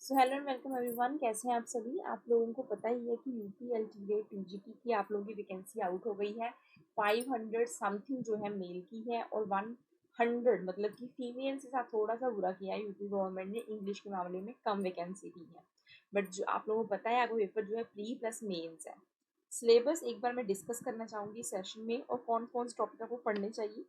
So hello and welcome everyone. कैसे हैं आप सभी। आप लोगों को पता ही है कि यूपीएलटीडी टीजीटी की आप लोगों की वैकेंसी आउट हो गई है। 500 समथिंग जो है मेल की है और 100 मतलब कि फीमेल के साथ थोड़ा सा बुरा किया है यूपी गवर्नमेंट ने, इंग्लिश के मामले में कम वैकेंसी दी है। बट जो आप लोगों को पता है आपको पेपर जो है प्री प्लस मेन्स है। सिलेबस एक बार मैं डिस्कस करना चाहूँगी सेशन में, और कौन कौन से टॉपिक आपको पढ़ने चाहिए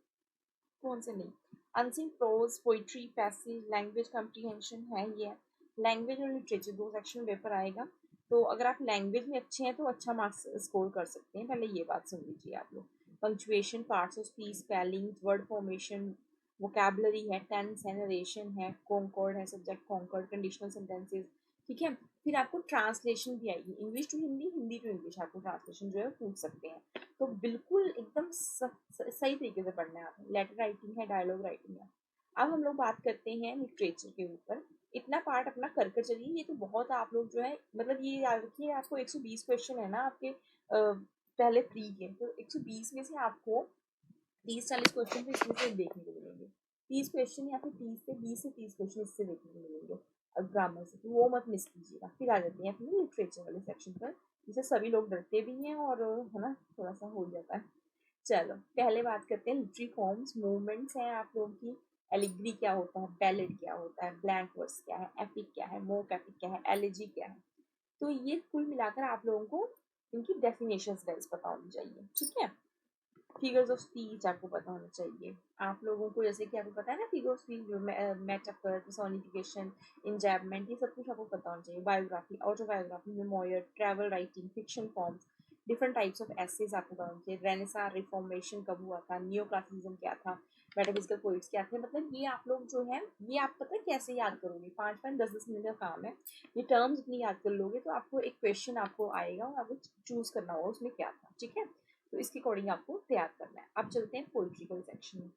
कौन से नहीं। Unseen prose, poetry, passage, language comprehension है ये। लैंग्वेज और लिटरेचर दो सेक्शन में पेपर आएगा। तो अगर आप लैंग्वेज में अच्छे हैं तो अच्छा मार्क्स स्कोर कर सकते हैं। पहले ये बात सुन लीजिए आप लोग। Punctuation, parts of speech, spelling, word formation, vocabulary है, टेंस है, नरेशन है, कॉन्कॉर्ड है, सब्जेक्ट कॉन्कॉर्ड, कंडीशनल सेंटेंसेस। ठीक है। फिर आपको ट्रांसलेशन भी आएगी, English to Hindi, Hindi to English आपको ट्रांसलेशन जो है पूछ सकते हैं। तो बिल्कुल एकदम सही तरीके से पढ़ना है आपने। लेटर राइटिंग है, डायलॉग राइटिंग है। अब हम लोग बात करते हैं लिटरेचर के ऊपर। इतना पार्ट अपना कर कर चलिए। ये तो बहुत आप लोग जो है मतलब ये याद रखिए, आपको 120 क्वेश्चन है ना आपके पहले प्री के, तो 120 में से आपको 30-40 क्वेश्चन तो इसमें से देखने को मिलेंगे। 30 क्वेश्चन या फिर 20 से 30 क्वेश्चन इससे देखने को मिलेंगे ग्रामर से, तो वो मत मिस कीजिएगा। फिर आ जाते हैं अपने लिटरेचर वाले सेक्शन पर, जिसे सभी लोग डरते भी हैं और है ना थोड़ा सा हो जाता है। चलो पहले बात करते हैं लिटरेरी फॉर्म्स, मूवमेंट्स हैं आप लोगों की। एलिग्री क्या होता है, बैलेड क्या होता है, ब्लैंक वर्स क्या है, एपिक क्या है, मोक एपिक क्या है, एलिजी क्या है। तो ये कुल मिलाकर आप लोगों को इनकी डेफिनेशन गाइस पता होनी चाहिए। ठीक है। फिगर्स ऑफ स्पीच आपको पता होना चाहिए। आप लोगों को जैसे कि आपको पता है ना figure of speech, metaphor, personification, enjambment, ये सब कुछ आपको पता होना चाहिए। Biography, autobiography, memoir, travel writing, fiction forms, different types of essays आपको पता होना चाहिए। रेनेसा रिफॉर्मेशन कब हुआ था, नियो क्लासिसिज्म क्या था, मेटाफिजिकल पोइट्स क्या थे। मतलब ये आप लोग जो है ये आप पता है कैसे याद करोगे, 5-5 10-10 मिनट का काम है। ये टर्म्स इतनी याद कर लोगे तो आपको एक क्वेश्चन आपको आएगा और आपको चूज करना होगा उसमें क्या था। ठीक है। तो इसके अकॉर्डिंग आपको तैयार करना है। अब चलते हैं पोइट्री सेक्शन में।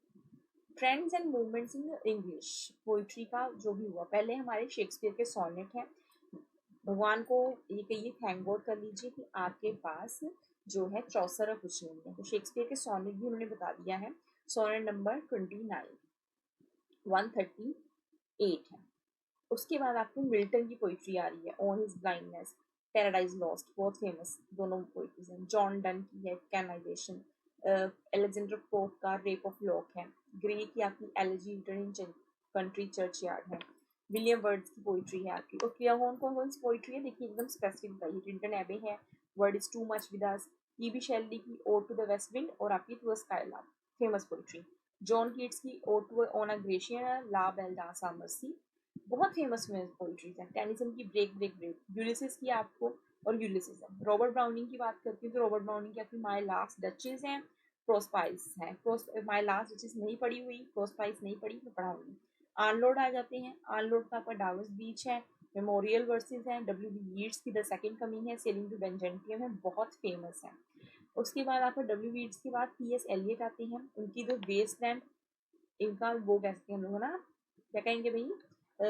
Trends and movements in English poetry का जो भी हुआ, पहले हमारे शेक्सपियर के सोनेट हैं। भगवान को ये कहिए, थैंक गॉड कर लीजिए कि आपके पास जो है चौसर और कुछ नहीं है। तो शेक्सपियर के सोनेट भी उन्होंने बता दिया है। सोनेट नंबर 29, 138 है। उसके बाद आपको मिल्टन की पोइट्री आ रही है, on his blindness, paradise lost, बहुत फेमस दोनों पोइट्रीज हैं। जॉन डन की है कैनाइजेशन, एलेक्जेंडर पोप का रेप ऑफ लॉक है। ग्रे की आपकी LG return in country church yard है। विलियम वर्ड्स की पोइट्री है आपकी। और क्या कौन सी पोइट्री है देखिए, एकदम स्पेसिफिक बताइए। रिंटन एबे है, word is too much with us, TB Shelley की ode to the west wind, और आपकी to a skylark, famous poetry. John Keats की ode to on a glacier, la belle dame sans merci, बहुत famous में poetries हैं। Tennyson की break break break, Ulysses की आपको, और यूलिसिस है। रॉबर्ट ब्राउनिंग की बात करती हूँ तो रॉबर्ट ब्राउनिंग की आपकी माई लास्ट डचेस हैं, प्रोस्पाइस है। माई लास्ट डचेस नहीं पढ़ी हुई, प्रोस्पाइस नहीं पढ़ी, मैं पढ़ाऊंगी। आनलोड आ जाते हैं। आनलोड का आपका डावर्स बीच है। मेमोरियल वर्सेस हैं। डब्ल्यू बी यीट्स की द सेकंड कमिंग है। सेलिंग टू बेंजेंटियम है, बहुत फेमस है। उसके बाद आपका डब्ल्यू बी यीट्स के बाद पी एस एलियट आते हैं। उनकी जो वेस्टलैंड, इनका वो कहते हैं हम लोग ना, क्या कहेंगे भाई,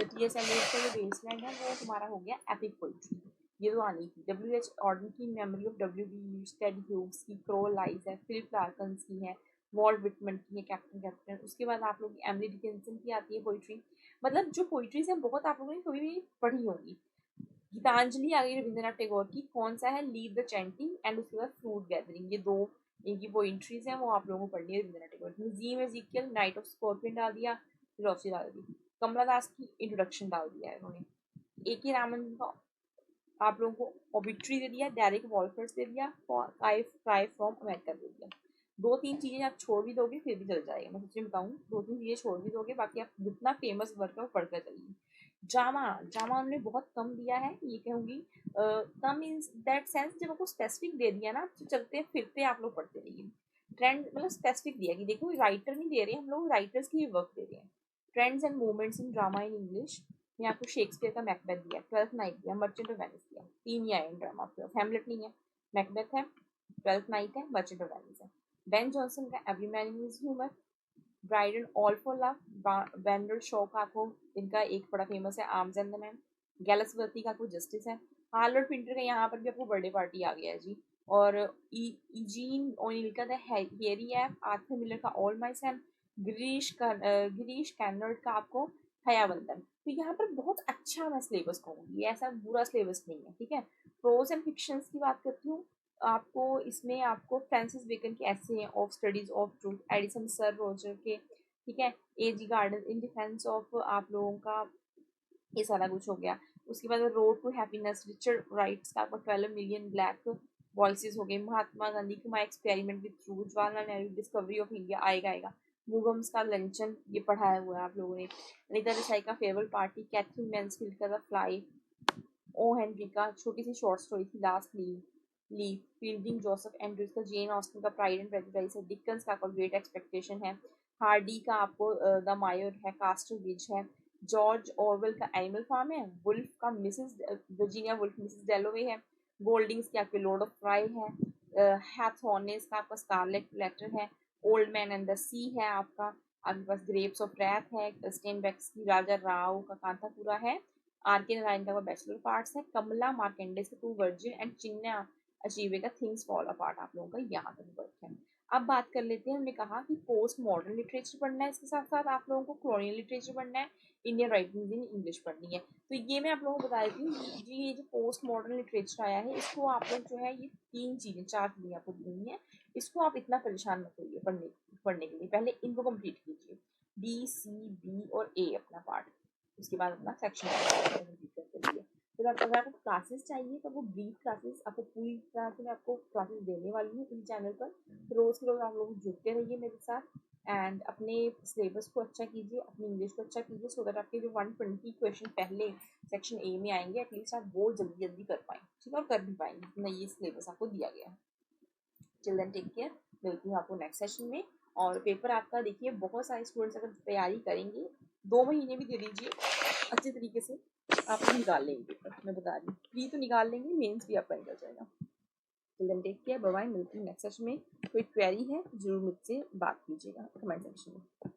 टी एस एलियट का जो वेस्टलैंड है वो हमारा हो गया एपिक पोइट्री। ये तो आनी थी। डब्ल्यू एच ऑर्डन की memory of W B, Ted Hughes की क्रो लाइज है। फिलिप लार्कन्स की है। वॉल्ट विटमन की है, कैप्टन कैप्टन। उसके बाद आप लोग एमिली डिकिंसन की आती है पोइट्री। मतलब जो पोइट्रीज है बहुत आप लोगों ने कभी भी पढ़ी होगी। गीतांजलि आ गई रविंद्रनाथ टैगोर की, कौन सा है, लीव द चैंटिंग, एंड उसके बाद फ्रूट गैदरिंग। ये दो इनकी पोइट्रीज हैं, वो आप लोगों को पढ़नी है रविंद्रनाथ टैगोर की। जीम एजिकियल, नाइट ऑफ स्कॉर्पियन डाल दिया, फिलोसफी डाल दी। कमला दास की इंट्रोडक्शन डाल दिया है उन्होंने। ए के रामन का आप लोगों को ओबिट्री दे दिया, डेरिक वॉल्फर्स दे दिया, फ्राई फ्रॉम अमेरिका दे दिया। दो तीन चीजें आप छोड़ भी दोगे फिर भी चल जाएगा, मैं सच में बताऊँ, दो तीन चीजें छोड़ भी दोगे, बाकी आप जितना फेमस वर्क है वो पढ़कर चलिए। ड्रामा, ड्रामा उन्होंने बहुत कम दिया है ये कहूँगी। कम इन दैट सेंस, जब आपको स्पेसिफिक दे दिया ना तो चलते फिरते आप लोग पढ़ते रहिए। ट्रेंड मतलब स्पेसिफिक दिया कि देखो राइटर नहीं दे रहे, हम लोग राइटर्स की वर्क दे रहे हैं। Trends and movements in drama in English, यहाँ आपको शेक्सपियर का मैकबेथ दिया, ट्वेल्थ नाइट दिया, मर्चेंट ऑफ वेनिस दिया। तीन ही आए ड्रामा आपके पास, हेमलेट नहीं है, मैकबेथ है, ट्वेल्थ नाइट है, मर्चेंट ऑफ वेनिस है। बेन जॉनसन का every man in his humour, bride and all for love, बैंडर शो का आपको इनका एक बड़ा फेमस है, arms and the man. Galsworthy का आपको जस्टिस है। हार्लोड पिंटर का यहाँ पर भी आपको बर्थडे पार्टी आ गया है जी। और इजीन ओनिल का द हेरी एप, आर्थर मिलर का ऑल माई सन, गिरीश कैनर्ड का आपको हयावंदन। तो यहाँ पर बहुत अच्छा मैं सिलेबस कहूँगी, ऐसा बुरा सिलेबस नहीं है, ठीक है। प्रोज एंड फिक्शंस की बात करती हूँ, आपको इसमें आपको फ्रांसिस बेकन के ऐसे हैं, of studies of truth, Edison sir Roger के, ठीक है, एजी गार्डन, इन डिफेंस ऑफ आप लोगों का, ये सारा कुछ हो गया। उसके बाद road to happiness, Richard Wright's का आपका 12 मिलियन ब्लैक वॉइसेस हो गए, महात्मा गांधी की my experiment with true, Jawaharlal Nehru discovery of India, आएगा आएगा, मुगम्स का लंचन, ये पढ़ाया हुआ है आप लोगों ने, अनिता देसाई का फेयरवेल पार्टी, कैथरीन मैन्सफील्ड का द फ्लाई, ओ हेनरी का छोटी सी शॉर्ट स्टोरी थी last leave, fielding Joseph Andrews का जेन ऑस्टन का प्राइड एंड प्रेजुडिस है, डिकन्स का आपका ग्रेट एक्सपेक्टेशन है, हार्डी का आपको द मायर है, कास्टर विज है, जॉर्ज ऑरवेल का एनिमल फार्म है, वुल्फ का मिसेस वर्जीनिया वुल्फ मिसेस डेलोवे है, गोल्डिंग्स की आपके लॉर्ड ऑफ फ्राई है, हैथॉर्नेस का आपका स्कारलेट लेटर है, ओल्ड मैन एंड द सी है आपका, आपके पास ग्रेप्स ऑफ रैथ है, स्टेनबेक्स की राजा राव का कांतापुरा है, आर के नारायण का बैचलर ऑफ आर्ट्स है, कमला मार्केंडेस का टू वर्जिन एंड चिन्ना अचीवे का थिंग्स फॉल अपार्ट आप लोगों का यहाँ तक वर्क है। अब बात कर लेते हैं, हमने कहा कि पोस्ट मॉडर्न लिटरेचर पढ़ना है, इसके साथ साथ आप लोगों को कॉलोनियल लिटरेचर पढ़ना है, इंडियन राइटिंग इन इंग्लिश पढ़नी है। तो ये मैं आप लोगों को बता देती हूँ जी, ये जो पोस्ट मॉडर्न लिटरेचर आया है, इसको आप लोग जो है ये 4 चीज़ें आपको दी हुई हैं, इसको आप इतना परेशान मत होइए पढ़ने के लिए, पहले इनको कंप्लीट कीजिए, बी सी बी और ए अपना पार्ट, उसके बाद अपना सेक्शन कंप्लीट करते लिए। फिर आप अगर आपको क्लासेस चाहिए तो वो ब्रीफ क्लासेस आपको पूरी तरह से मैं आपको क्लासेस देने वाली हूँ इस चैनल पर, रोज़ के रोज़ आप लोग जुड़ते रहिए मेरे साथ एंड अपने सिलेबस को अच्छा कीजिए, अपनी इंग्लिश को अच्छा कीजिए, सो दैट आपके जो 120 क्वेश्चन पहले सेक्शन ए में आएंगे एटलीस्ट आप वो जल्दी जल्दी कर पाएंगे, ठीक है, और कर भी पाएंगे जितना ये सिलेबस आपको दिया गया है। चिल देन टेक केयर, मिलती हूँ आपको नेक्स्ट सेशन में। और पेपर आपका देखिए, बहुत सारे स्टूडेंट्स अगर तैयारी करेंगे 2 महीने भी दे दीजिए अच्छे तरीके से, आप निकाल लेंगे पेपर, मैं बता रही हूँ, प्री तो निकाल लेंगे, मेंस भी आपका निकल जाएगा। Chill then take care, bye bye, मिलती हूँ नेक्स्ट सेशन में। कोई क्वेरी है जरूर मुझसे बात कीजिएगा कमेंट सेक्शन में।